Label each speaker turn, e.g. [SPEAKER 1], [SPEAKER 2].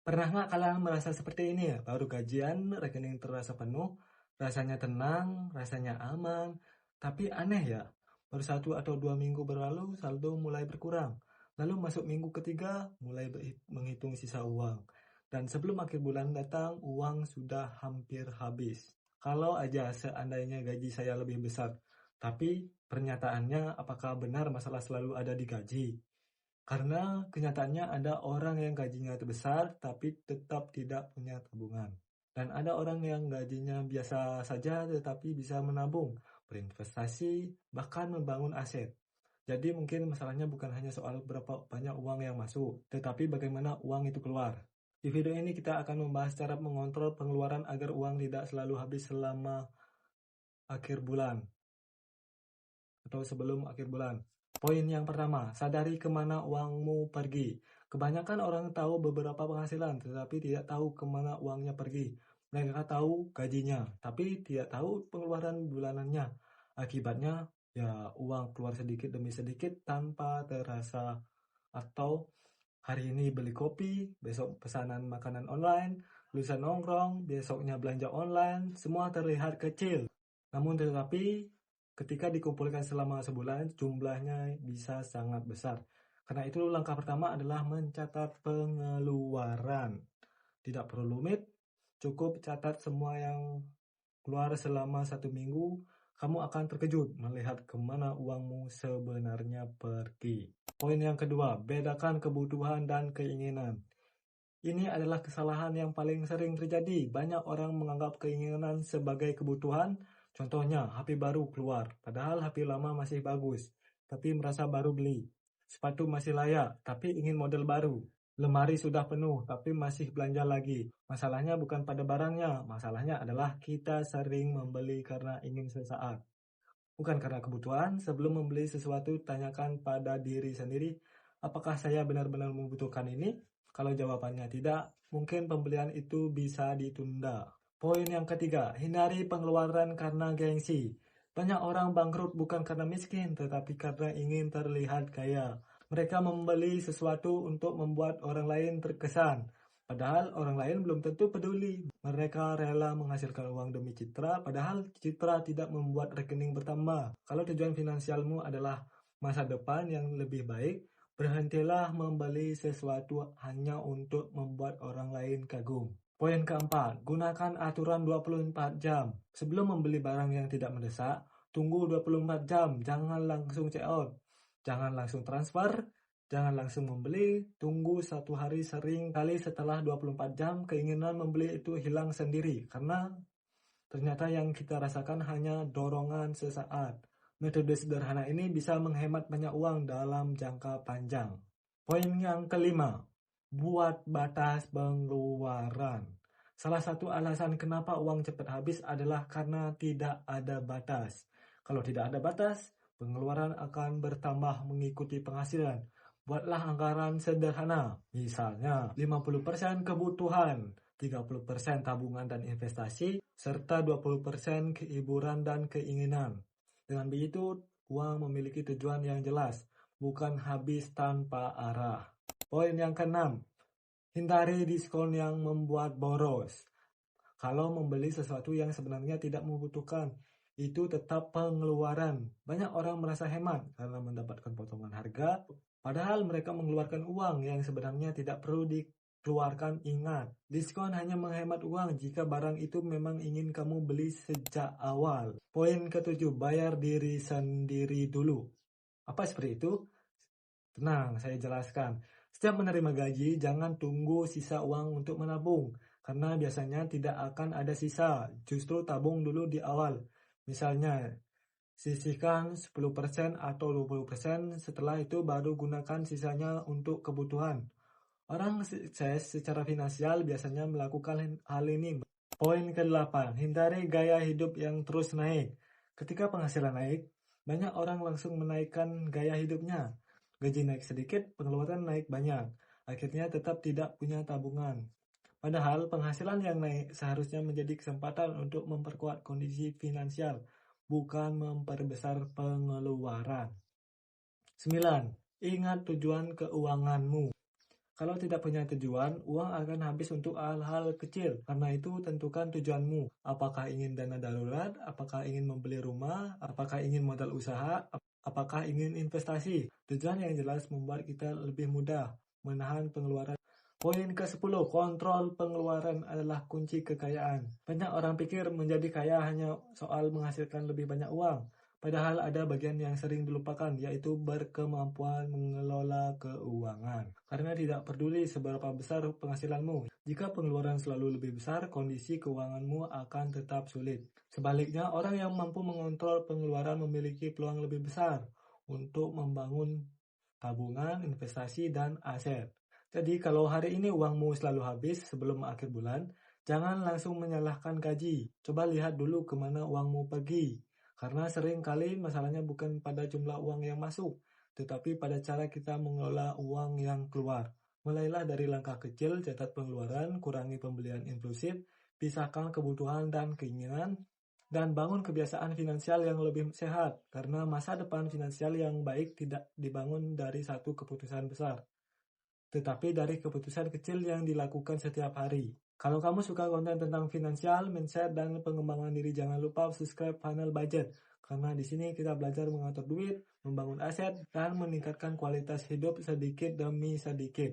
[SPEAKER 1] Pernah nggak kalian merasa seperti ini ya? Baru gajian, rekening terasa penuh, rasanya tenang, rasanya aman. Tapi aneh ya, baru 1 atau 2 minggu berlalu, saldo mulai berkurang. Lalu masuk minggu ketiga, mulai menghitung sisa uang. Dan sebelum akhir bulan datang, uang sudah hampir habis. Kalau aja seandainya gaji saya lebih besar. Tapi pernyataannya apakah benar masalah selalu ada di gaji? Karena kenyataannya ada orang yang gajinya besar tapi tetap tidak punya tabungan. Dan ada orang yang gajinya biasa saja tetapi bisa menabung, berinvestasi, bahkan membangun aset. Jadi mungkin masalahnya bukan hanya soal berapa banyak uang yang masuk, tetapi bagaimana uang itu keluar. Di video ini kita akan membahas cara mengontrol pengeluaran agar uang tidak selalu habis selama akhir bulan atau sebelum akhir bulan. Poin yang pertama, sadari kemana uangmu pergi. Kebanyakan orang tahu beberapa penghasilan, tetapi tidak tahu kemana uangnya pergi. Mereka tahu gajinya, tapi tidak tahu pengeluaran bulanannya. Akibatnya, ya uang keluar sedikit demi sedikit tanpa terasa. Atau hari ini beli kopi, besok pesanan makanan online, lusa nongkrong, besoknya belanja online, semua terlihat kecil. Namun tetapi ketika dikumpulkan selama sebulan, jumlahnya bisa sangat besar. Karena itu langkah pertama adalah mencatat pengeluaran. Tidak perlu rumit, cukup catat semua yang keluar selama 1 minggu. Kamu akan terkejut melihat kemana uangmu sebenarnya pergi. Poin yang kedua, bedakan kebutuhan dan keinginan. Ini adalah kesalahan yang paling sering terjadi. Banyak orang menganggap keinginan sebagai kebutuhan. Contohnya, HP baru keluar, padahal HP lama masih bagus, tapi merasa baru beli. Sepatu masih layak, tapi ingin model baru. Lemari sudah penuh, tapi masih belanja lagi. Masalahnya bukan pada barangnya, masalahnya adalah kita sering membeli karena ingin sesaat. Bukan karena kebutuhan. Sebelum membeli sesuatu, tanyakan pada diri sendiri, apakah saya benar-benar membutuhkan ini? Kalau jawabannya tidak, mungkin pembelian itu bisa ditunda. Poin yang ketiga, hindari pengeluaran karena gengsi. Banyak orang bangkrut bukan karena miskin, tetapi karena ingin terlihat kaya. Mereka membeli sesuatu untuk membuat orang lain terkesan. Padahal orang lain belum tentu peduli. Mereka rela menghasilkan uang demi citra, padahal citra tidak membuat rekening bertambah. Kalau tujuan finansialmu adalah masa depan yang lebih baik, berhentilah membeli sesuatu hanya untuk membuat orang lain kagum. Poin keempat, gunakan aturan 24 jam. Sebelum membeli barang yang tidak mendesak, tunggu 24 jam, jangan langsung check out. Jangan langsung transfer, jangan langsung membeli, tunggu 1 hari. Sering kali setelah 24 jam, keinginan membeli itu hilang sendiri. Karena ternyata yang kita rasakan hanya dorongan sesaat. Metode sederhana ini bisa menghemat banyak uang dalam jangka panjang. Poin yang kelima, buat batas pengeluaran. Salah satu alasan kenapa uang cepat habis adalah karena tidak ada batas. Kalau tidak ada batas, pengeluaran akan bertambah mengikuti penghasilan. Buatlah anggaran sederhana, misalnya 50% kebutuhan, 30% tabungan dan investasi, serta 20% hiburan dan keinginan. Dengan begitu, uang memiliki tujuan yang jelas, bukan habis tanpa arah. Poin yang keenam, hindari diskon yang membuat boros. Kalau membeli sesuatu yang sebenarnya tidak membutuhkan, itu tetap pengeluaran. Banyak orang merasa hemat karena mendapatkan potongan harga, padahal mereka mengeluarkan uang yang sebenarnya tidak perlu dikeluarkan. Ingat, diskon hanya menghemat uang jika barang itu memang ingin kamu beli sejak awal. Poin ketujuh, bayar diri sendiri dulu. Apa seperti itu? Tenang, saya jelaskan. Setiap menerima gaji, jangan tunggu sisa uang untuk menabung, karena biasanya tidak akan ada sisa. Justru tabung dulu di awal. Misalnya, sisihkan 10% atau 20%, setelah itu baru gunakan sisanya untuk kebutuhan. Orang sukses secara finansial biasanya melakukan hal ini. Poin ke-8, hindari gaya hidup yang terus naik. Ketika penghasilan naik, banyak orang langsung menaikkan gaya hidupnya. Gaji naik sedikit, pengeluaran naik banyak. Akhirnya tetap tidak punya tabungan. Padahal penghasilan yang naik seharusnya menjadi kesempatan untuk memperkuat kondisi finansial, bukan memperbesar pengeluaran. 9. Ingat tujuan keuanganmu. Kalau tidak punya tujuan, uang akan habis untuk hal-hal kecil. Karena itu, tentukan tujuanmu. Apakah ingin dana darurat? Apakah ingin membeli rumah? Apakah ingin modal usaha? Apakah ingin investasi? Tujuan yang jelas membuat kita lebih mudah menahan pengeluaran. Poin ke-10, kontrol pengeluaran adalah kunci kekayaan. Banyak orang pikir menjadi kaya hanya soal menghasilkan lebih banyak uang. Padahal ada bagian yang sering dilupakan, yaitu berkemampuan mengelola keuangan. Karena tidak peduli seberapa besar penghasilanmu, jika pengeluaran selalu lebih besar, kondisi keuanganmu akan tetap sulit. Sebaliknya, orang yang mampu mengontrol pengeluaran memiliki peluang lebih besar untuk membangun tabungan, investasi, dan aset. Jadi kalau hari ini uangmu selalu habis sebelum akhir bulan, jangan langsung menyalahkan gaji. Coba lihat dulu kemana uangmu pergi. Karena sering kali masalahnya bukan pada jumlah uang yang masuk, tetapi pada cara kita mengelola uang yang keluar. Mulailah dari langkah kecil, catat pengeluaran, kurangi pembelian impulsif, pisahkan kebutuhan dan keinginan, dan bangun kebiasaan finansial yang lebih sehat. Karena masa depan finansial yang baik tidak dibangun dari satu keputusan besar, tetapi dari keputusan kecil yang dilakukan setiap hari. Kalau kamu suka konten tentang finansial, mindset, dan pengembangan diri, jangan lupa subscribe Funnel Budget. Karena di sini kita belajar mengatur duit, membangun aset, dan meningkatkan kualitas hidup sedikit demi sedikit.